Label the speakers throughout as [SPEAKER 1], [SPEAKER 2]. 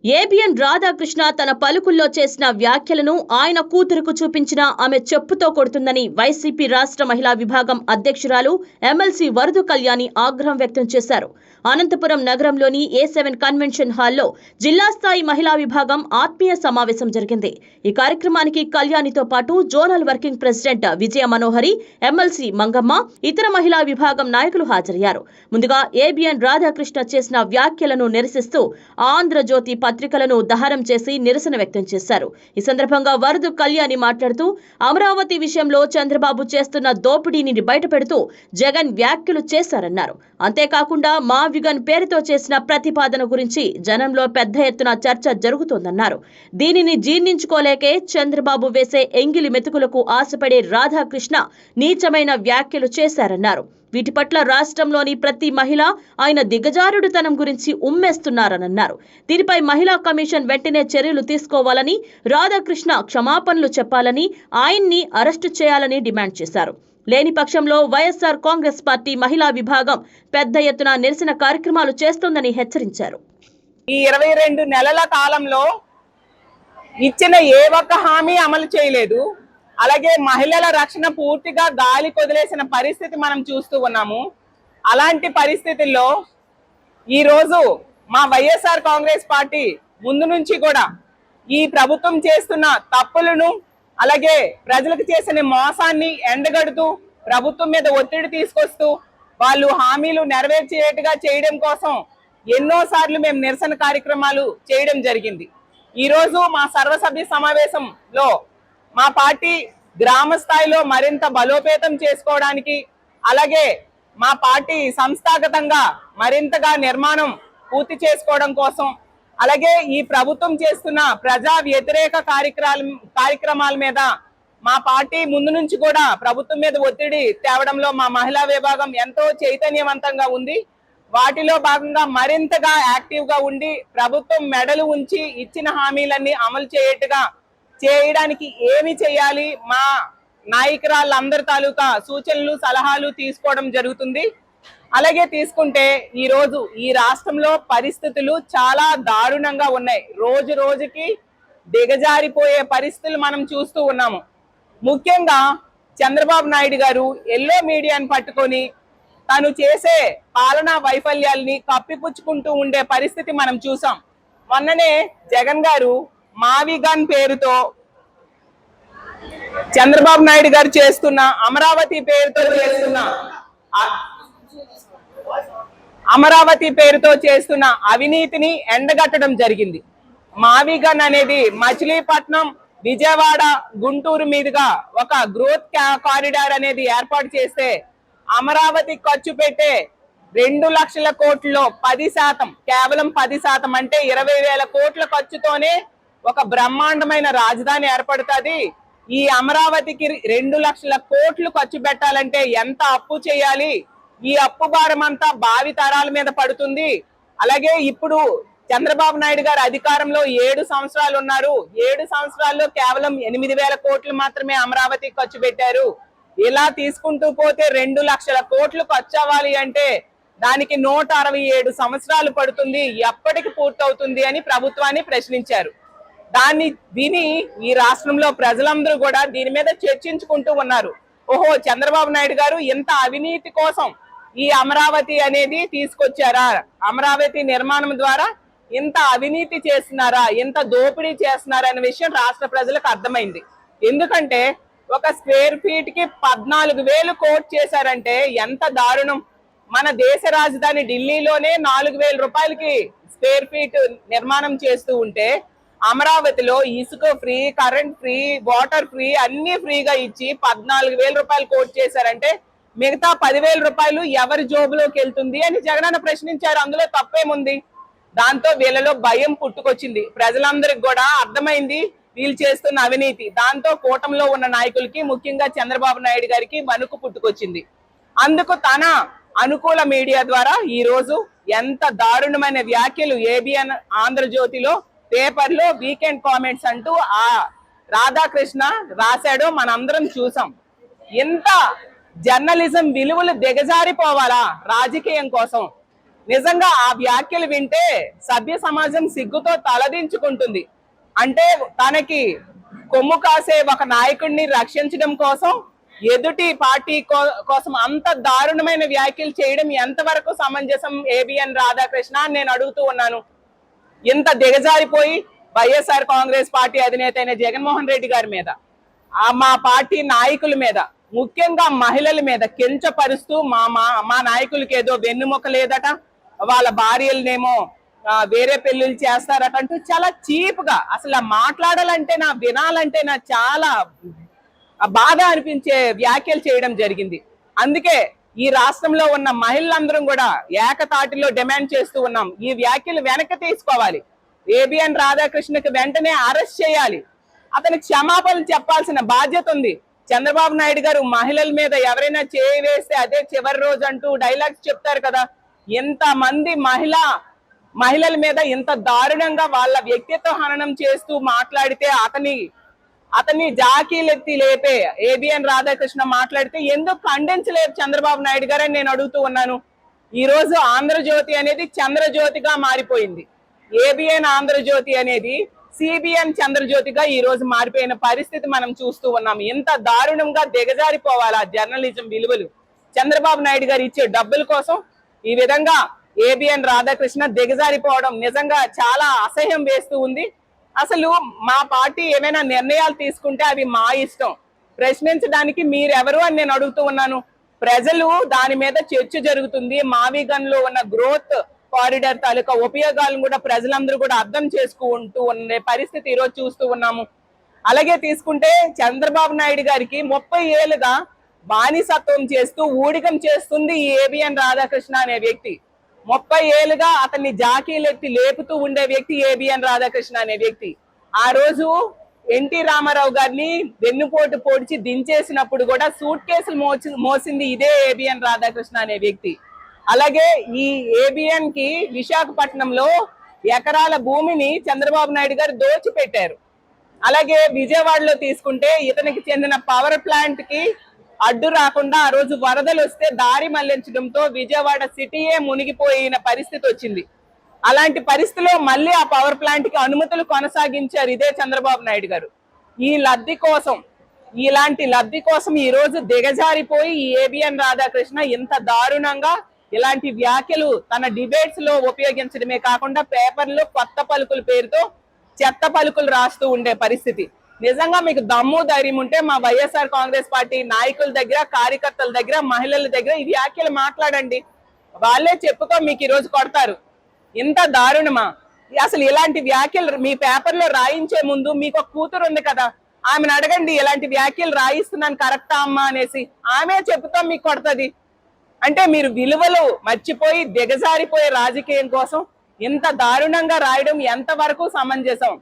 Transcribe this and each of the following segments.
[SPEAKER 1] ABN Radhakrishna తన పలుకుల్లో చేసిన వ్యాఖ్యలను ఆయన కూతురుకు చూపించిన ఆమె చెప్పుతో కొడుతుందని వైసీపీ రాష్ట్ర మహిళా విభాగం అధ్యక్షురాలు ఎమ్మెల్సీ వరదు కళ్యాణి ఆగ్రహం వ్యక్తం చేశారు. అనంతపురం నగరంలోని A7 కన్వెన్షన్ హాల్లో జిల్లా స్థాయి మహిళా విభాగం ఆత్మీయ సమావేశం జరిగింది. ఈ కార్యక్రమానికి కళ్యాణితో పాటు జోనల్ వర్కింగ్ ప్రెసిడెంట్ విజయ మనోహరి, ఎమ్మెల్సీ మంగమ్మ, ఇతర మహిళా విభాగం నాయకులు హాజరయ్యారు. ముందుగా ఏబిఎన్ రాధాకృష్ణ చేసిన వ్యాఖ్యలను నిరసిస్తూ ఆంధ్రజ్యోతి పత్రికలను దహనం చేసి నిరసన వ్యక్తం చేశారు. ఈ సందర్భంగా వరదు కళ్యాణి మాట్లాడుతూ అమరావతి విషయంలో చంద్రబాబు చేస్తున్న దోపిడీని బయటపెడుతూ జగన్ వ్యాఖ్యలు చేశారన్నారు. అంతేకాకుండా మా విగన్ పేరుతో చేసిన ప్రతిపాదన గురించి జనంలో పెద్ద ఎత్తున చర్చ జరుగుతోందన్నారు. దీనిని జీర్ణించుకోలేకే చంద్రబాబు వేసే ఎంగిలి మెతుకులకు ఆశపడే రాధాకృష్ణ నీచమైన వ్యాఖ్యలు చేశారన్నారు. వీటి పట్ల రాష్ట్రంలోని ప్రతి మహిళ ఆయన దిగజారుడుతనం గురించి ఉమ్మేస్తున్నారన్నారు. దీనిపై మహిళా కమిషన్ వెంటనే చర్యలు తీసుకోవాలని, రాధాకృష్ణ క్షమాపణలు చెప్పాలని, ఆయన్ని అరెస్టు చేయాలని డిమాండ్ చేశారు. లేని పక్షంలో వైఎస్ఆర్ కాంగ్రెస్ పార్టీ మహిళా విభాగం పెద్ద ఎత్తున నిరసన కార్యక్రమాలు చేస్తోందని హెచ్చరించారు.
[SPEAKER 2] ఈ 22 నెలల కాలంలో ఇచ్చిన ఏ ఒక్క హామీ అమలు చేయలేదు. అలాగే మహిళల రక్షణ పూర్తిగా గాలి కొదిలేసిన పరిస్థితి మనం చూస్తూ ఉన్నాము. అలాంటి పరిస్థితుల్లో ఈరోజు మా వైఎస్ఆర్ కాంగ్రెస్ పార్టీ ముందు నుంచి కూడా ఈ ప్రభుత్వం చేస్తున్న తప్పులను, అలాగే ప్రజలకు చేసిన మోసాన్ని ఎండగడుతూ ప్రభుత్వం మీద ఒత్తిడి తీసుకొస్తూ వాళ్ళు హామీలు నెరవేర్చేట్టుగా చేయడం కోసం ఎన్నోసార్లు మేము నిరసన కార్యక్రమాలు చేయడం జరిగింది. ఈరోజు మా సర్వసభ్య సమావేశంలో మా పార్టీ గ్రామ స్థాయిలో మరింత బలోపేతం చేసుకోవడానికి, అలాగే మా పార్టీ సంస్థాగతంగా మరింతగా నిర్మాణం పూర్తి చేసుకోవడం కోసం, అలాగే ఈ ప్రభుత్వం చేస్తున్న ప్రజా వ్యతిరేక కార్యక్రమాల మీద మా పార్టీ ముందు నుంచి కూడా ప్రభుత్వం మీద ఒత్తిడి తేవడంలో మా మహిళా విభాగం ఎంతో చైతన్యవంతంగా ఉంది. వాటిలో భాగంగా మరింతగా యాక్టివ్ గా ఉండి ప్రభుత్వం మెడలు ఉంచి ఇచ్చిన హామీలన్నీ అమలు చేయడానికి ఏమి చేయాలి, మా నాయకురాళ్ళందరి తాలూకా సూచనలు సలహాలు తీసుకోవడం జరుగుతుంది. అలాగే తీసుకుంటే ఈ రోజు ఈ రాష్ట్రంలో పరిస్థితులు చాలా దారుణంగా ఉన్నాయి. రోజు రోజుకి దిగజారిపోయే పరిస్థితులు మనం చూస్తూ ఉన్నాము. ముఖ్యంగా చంద్రబాబు నాయుడు గారు ఎల్లో మీడియాను పట్టుకొని తను చేసే పాలనా వైఫల్యాల్ని కప్పిపుచ్చుకుంటూ ఉండే పరిస్థితి మనం చూసాం. మొన్ననే జగన్ గారు మావిగన్ పేరుతో చంద్రబాబు నాయుడు గారు చేస్తున్న అమరావతి పేరుతో చేస్తున్న అవినీతిని ఎండగట్టడం జరిగింది. మావిగన్ అనేది మచిలీపట్నం, విజయవాడ, గుంటూరు మీదుగా ఒక గ్రోత్ కారిడార్ అనేది ఏర్పాటు చేస్తే అమరావతి ఖర్చు పెట్టే 2 లక్షల కోట్లలో 10%, కేవలం 10% అంటే 20,000 కోట్ల ఖర్చుతోనే ఒక బ్రహ్మాండమైన రాజధాని ఏర్పడుతుంది. ఈ అమరావతికి 2 లక్షల కోట్లు ఖర్చు పెట్టాలంటే ఎంత అప్పు చేయాలి? ఈ అప్పు భారం అంతా భావి తరాల మీద పడుతుంది. అలాగే ఇప్పుడు చంద్రబాబు నాయుడు గారు అధికారంలో 7 సంవత్సరాలు ఉన్నారు. 7 సంవత్సరాల్లో కేవలం 8,000 కోట్లు మాత్రమే అమరావతి ఖర్చు పెట్టారు. ఇలా తీసుకుంటూ పోతే 2 లక్షల కోట్లు ఖర్చు అవ్వాలి అంటే దానికి 167 సంవత్సరాలు పడుతుంది. ఎప్పటికి పూర్తవుతుంది అని ప్రభుత్వాన్ని ప్రశ్నించారు. దాన్ని విని ఈ రాష్ట్రంలో ప్రజలందరూ కూడా దీని మీద చర్చించుకుంటూ ఉన్నారు. ఓహో, చంద్రబాబు నాయుడు గారు ఇంత అవినీతి కోసం ఈ అమరావతి అనేది తీసుకొచ్చారా? అమరావతి నిర్మాణం ద్వారా ఇంత అవినీతి చేస్తున్నారా, ఇంత దోపిడీ చేస్తున్నారా అనే విషయం రాష్ట్ర ప్రజలకు అర్థమైంది. ఎందుకంటే ఒక స్క్వేర్ ఫీట్ కి 14,000 కోట్ చేశారంటే ఎంత దారుణం. మన దేశ రాజధాని ఢిల్లీలోనే 4,000 రూపాయలకి స్క్వేర్ ఫీట్ నిర్మాణం చేస్తూ ఉంటే అమరావతిలో ఇసుక free, current free, water free అన్ని ఫ్రీగా ఇచ్చి 14,000 రూపాయలు కోట్ చేశారంటే మిగతా 10,000 రూపాయలు ఎవరి జోబులోకి వెళ్తుంది అని జగనన్న ప్రశ్నించారు. అందులో తప్పేముంది? దాంతో వీళ్ళలో భయం పుట్టుకొచ్చింది. ప్రజలందరికి కూడా అర్థమైంది వీళ్ళు చేస్తున్న అవినీతి. దాంతో కూటమిలో ఉన్న నాయకులకి, ముఖ్యంగా చంద్రబాబు నాయుడు గారికి వణుకు పుట్టుకొచ్చింది. అందుకు తన అనుకూల మీడియా ద్వారా ఈ రోజు ఎంత దారుణమైన వ్యాఖ్యలు ఏబిఎన్ ఆంధ్రజ్యోతిలో పేపర్లో వీకెండ్ కామెంట్స్ అంటూ ఆ రాధాకృష్ణ రాశాడో మనందరం చూసాం. ఎంత జర్నలిజం విలువలు దిగజారిపోవాలా రాజకీయం కోసం? నిజంగా ఆ వ్యాఖ్యలు వింటే సభ్య సమాజం సిగ్గుతో తలదించుకుంటుంది. అంటే తనకి కొమ్ము కాసే ఒక నాయకుడిని రక్షించడం కోసం ఎదుటి పార్టీ కోసం అంత దారుణమైన వ్యాఖ్యలు చేయడం ఎంతవరకు సమంజసం ఏబిఎన్ రాధాకృష్ణ అని నేను అడుగుతూ ఉన్నాను. ఇంత దిగజారిపోయి వైఎస్ఆర్ కాంగ్రెస్ పార్టీ అధినేత అయిన జగన్మోహన్ రెడ్డి గారి మీద, మా పార్టీ నాయకుల మీద, ముఖ్యంగా మహిళల మీద కించపరుస్తూ మా నాయకులకి ఏదో వెన్నుముక లేదట, వాళ్ళ భార్యలనేమో వేరే పెళ్లిళ్ళు చేస్తారట అంటూ చాలా చీప్ గా అసలు మాట్లాడాలంటే వినాలంటే చాలా బాధ అనిపించే వ్యాఖ్యలు చేయడం జరిగింది. అందుకే ఈ రాష్ట్రంలో ఉన్న మహిళలందరం కూడా ఏకతాటిలో డిమాండ్ చేస్తూ ఉన్నాం, ఈ వ్యాఖ్యలు వెనక్కి తీసుకోవాలి. ఏబిఎన్ రాధాకృష్ణకి వెంటనే అరెస్ట్ చేయాలి. అతనికి క్షమాపణలు చెప్పాల్సిన బాధ్యత ఉంది. చంద్రబాబు నాయుడు గారు మహిళల మీద ఎవరైనా చేయి వేస్తే అదే చివరి రోజు అంటూ డైలాగ్స్ చెప్తారు కదా. ఎంతమంది మహిళల మీద ఇంత దారుణంగా వాళ్ళ వ్యక్తిత్వ హననం చేస్తూ మాట్లాడితే అతని జాకీలెత్తి లేపే ఏబిఎన్ రాధాకృష్ణ మాట్లాడితే ఎందుకు ఖండించలేదు చంద్రబాబు నాయుడు గారు అని నేను అడుగుతూ ఉన్నాను. ఈ రోజు ఆంధ్రజ్యోతి అనేది చంద్రజ్యోతిగా మారిపోయింది. ఏబిఎన్ ఆంధ్రజ్యోతి అనేది సిబిఎన్ చంద్రజ్యోతిగా ఈ రోజు మారిపోయిన పరిస్థితి మనం చూస్తూ ఉన్నాం. ఎంత దారుణంగా దిగజారిపోవాలా జర్నలిజం విలువలు. చంద్రబాబు నాయుడు గారు ఇచ్చే డబ్బుల కోసం ఈ విధంగా ఏబిఎన్ రాధాకృష్ణ దిగజారిపోవడం నిజంగా చాలా అసహ్యం వేస్తూ ఉంది. అసలు మా పార్టీ ఏమైనా నిర్ణయాలు తీసుకుంటే అవి మా ఇష్టం, ప్రశ్నించడానికి మీరెవరు అని నేను అడుగుతూ ఉన్నాను. ప్రజలు దాని మీద చర్చ జరుగుతుంది. మావిగన్లో ఉన్న గ్రోత్ కారిడార్ తాలూకా ఉపయోగాలను కూడా ప్రజలందరూ కూడా అర్థం చేసుకుంటూ ఉండే పరిస్థితి ఈరోజు చూస్తూ ఉన్నాము. అలాగే తీసుకుంటే చంద్రబాబు నాయుడు గారికి 30 ఏళ్ళుగా బానిసత్వం చేస్తూ ఊడిగం చేస్తుంది ఈ ఏబిఎన్ రాధాకృష్ణ అనే వ్యక్తి. 30 ఏళ్ళుగా అతన్ని జాకీలెత్తి లేపుతూ ఉండే వ్యక్తి ఏబిఎన్ రాధాకృష్ణ అనే వ్యక్తి. ఆ రోజు ఎన్టీ రామారావు గారిని వెన్నుపోటు పొడిచి దించేసినప్పుడు కూడా సూట్ కేసులు మోసింది ఇదే ఏబిఎన్ రాధాకృష్ణ అనే వ్యక్తి. అలాగే ఈ ఏబిఎన్ కి విశాఖపట్నంలో ఎకరాల భూమిని చంద్రబాబు నాయుడు గారు దోచిపెట్టారు. అలాగే విజయవాడలో తీసుకుంటే ఇతనికి చెందిన పవర్ ప్లాంట్ కి అడ్డు రాకుండా ఆ రోజు వరదలు వస్తే దారి మళ్లించడంతో విజయవాడ సిటీయే మునిగిపోయిన పరిస్థితి వచ్చింది. అలాంటి పరిస్థితిలో మళ్ళీ ఆ పవర్ ప్లాంట్ కి అనుమతులు కొనసాగించారు ఇదే చంద్రబాబు నాయుడు గారు. ఇలాంటి లబ్ధి కోసం ఈ రోజు దిగజారిపోయి ఈ ఏబిఎన్ రాధాకృష్ణ ఇంత దారుణంగా ఇలాంటి వ్యాఖ్యలు తన డిబేట్స్ లో ఉపయోగించడమే కాకుండా పేపర్లో కొత్త పలుకుల పేరుతో చెత్త పలుకులు రాస్తూ ఉండే పరిస్థితి. నిజంగా మీకు దమ్ము ధైర్యం ఉంటే మా వైఎస్ఆర్ కాంగ్రెస్ పార్టీ నాయకుల దగ్గర, కార్యకర్తల దగ్గర, మహిళల దగ్గర ఈ వ్యాఖ్యలు మాట్లాడండి. వాళ్ళే చెప్పుకో మీకు ఈ రోజు కొడతారు. ఇంత దారుణమా? అసలు ఇలాంటి వ్యాఖ్యలు మీ పేపర్లో రాయించే ముందు మీకు ఒక కూతురు ఉంది కదా, ఆమెను అడగండి ఇలాంటి వ్యాఖ్యలు రాయిస్తున్నాను కరెక్టా అమ్మా అనేసి. ఆమె చెప్పుతో మీకు కొడుతుంది. అంటే మీరు విలువలు మర్చిపోయి దిగజారిపోయే రాజకీయం కోసం ఇంత దారుణంగా రాయడం ఎంతవరకు సమంజసం?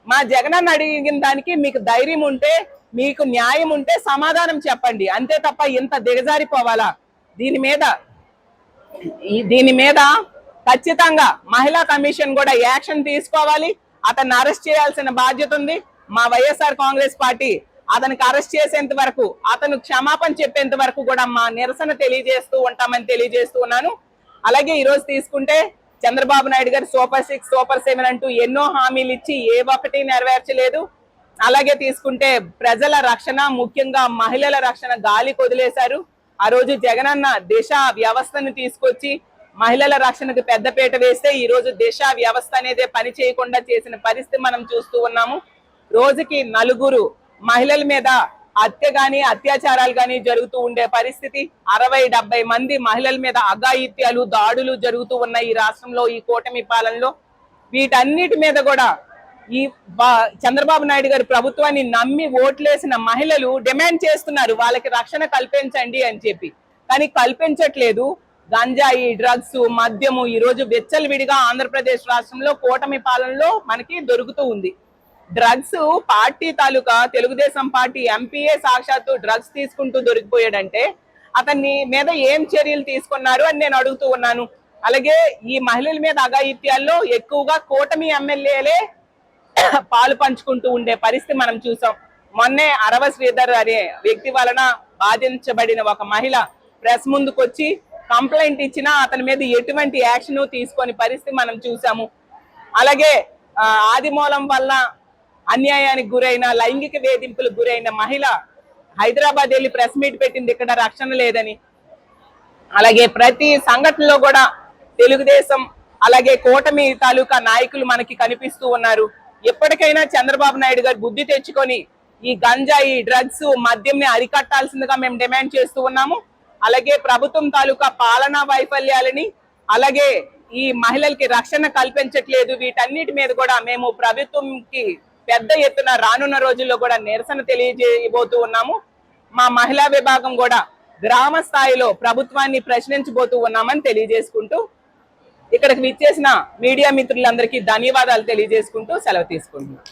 [SPEAKER 2] మా జగనన్న అడిగిన దానికి మీకు ధైర్యం ఉంటే, మీకు న్యాయం ఉంటే సమాధానం చెప్పండి. అంతే తప్ప ఇంత దిగజారిపోవాలా? దీని మీద ఖచ్చితంగా మహిళా కమిషన్ కూడా యాక్షన్ తీసుకోవాలి. అతన్ని అరెస్ట్ చేయాల్సిన బాధ్యత ఉంది. మా వైఎస్ఆర్ కాంగ్రెస్ పార్టీ అతనికి అరెస్ట్ చేసేంత వరకు, అతను క్షమాపణ చెప్పేంత వరకు కూడా మా నిరసన తెలియజేస్తూ ఉంటామని తెలియజేస్తూ ఉన్నాను. అలాగే ఈ రోజు తీసుకుంటే చంద్రబాబు నాయుడు గారు సూపర్ 6, సూపర్ 7 అంటూ ఎన్నో హామీలు ఇచ్చి ఏ ఒక్కటి నెరవేర్చలేదు. అలాగే తీసుకుంటే ప్రజల రక్షణ, ముఖ్యంగా మహిళల రక్షణ గాలి కొదిలేశారు. ఆ రోజు జగనన్న దిశ వ్యవస్థను తీసుకొచ్చి మహిళల రక్షణకు పెద్దపీట వేస్తే ఈ రోజు దిశ వ్యవస్థ అనేదే పని చేయకుండా చేసిన పరిస్థితి మనం చూస్తూ ఉన్నాము. రోజుకి 4 మహిళల మీద హత్య గాని, అత్యాచారాలు గాని జరుగుతూ ఉండే పరిస్థితి. 60-70 మంది మహిళల మీద అఘాయిత్యాలు, దాడులు జరుగుతూ ఉన్నాయి ఈ రాష్ట్రంలో, ఈ కూటమి పాలనలో. వీటన్నిటి మీద కూడా ఈ చంద్రబాబు నాయుడు గారి ప్రభుత్వాన్ని నమ్మి ఓట్లేసిన మహిళలు డిమాండ్ చేస్తున్నారు, వాళ్ళకి రక్షణ కల్పించండి అని చెప్పి. కానీ కల్పించట్లేదు. గంజాయి, డ్రగ్స్, మద్యము ఈ రోజు విచ్చలవిడిగా ఆంధ్రప్రదేశ్ రాష్ట్రంలో కూటమి పాలనలో మనకి దొరుకుతూ ఉంది. డ్రగ్స్ పార్టీ తాలూకా తెలుగుదేశం పార్టీ ఎంపీఏ సాక్షాత్తు డ్రగ్స్ తీసుకుంటూ దొరికిపోయాడంటే అతన్ని మీద ఏం చర్యలు తీసుకున్నారు అని నేను అడుగుతూ ఉన్నాను. అలాగే ఈ మహిళల మీద అఘాయిత్యాల్లో ఎక్కువగా కూటమి ఎమ్మెల్యేలే పాలు పంచుకుంటూ ఉండే పరిస్థితి మనం చూసాం. మొన్నే అరవ శ్రీధర్ అనే వ్యక్తి వలన బాధించబడిన ఒక మహిళ ప్రెస్ ముందుకొచ్చి కంప్లైంట్ ఇచ్చినా అతని మీద ఎటువంటి యాక్షన్ తీసుకొని పరిస్థితి మనం చూసాము. అలాగే ఆదిమూలం వల్ల అన్యాయానికి గురైన, లైంగిక వేధింపులకు గురైన మహిళ హైదరాబాద్ వెళ్ళి ప్రెస్ మీట్ పెట్టింది, ఇక్కడ రక్షణ లేదని. అలాగే ప్రతి సంఘటనలో కూడా తెలుగుదేశం అలాగే కూటమి తాలూకా నాయకులు మనకి కనిపిస్తూ ఉన్నారు. ఎప్పటికైనా చంద్రబాబు నాయుడు గారు బుద్ధి తెచ్చుకొని ఈ గంజాయి, డ్రగ్స్, మద్యంని అరికట్టాల్సిందిగా మేము డిమాండ్ చేస్తూ ఉన్నాము. అలాగే ప్రభుత్వం తాలూకా పాలనా వైఫల్యాలని, అలాగే ఈ మహిళలకి రక్షణ కల్పించట్లేదు, వీటన్నిటి మీద కూడా మేము ప్రభుత్వంకి పెద్ద ఎత్తున రానున్న రోజుల్లో కూడా నిరసన తెలియజేయబోతూ ఉన్నాము. మా మహిళా విభాగం కూడా గ్రామ స్థాయిలో ప్రభుత్వాన్ని ప్రశ్నించబోతూ ఉన్నామని తెలియజేసుకుంటూ, ఇక్కడికి విచ్చేసిన మీడియా మిత్రులందరికీ ధన్యవాదాలు తెలియజేసుకుంటూ సెలవు తీసుకుంటున్నాం.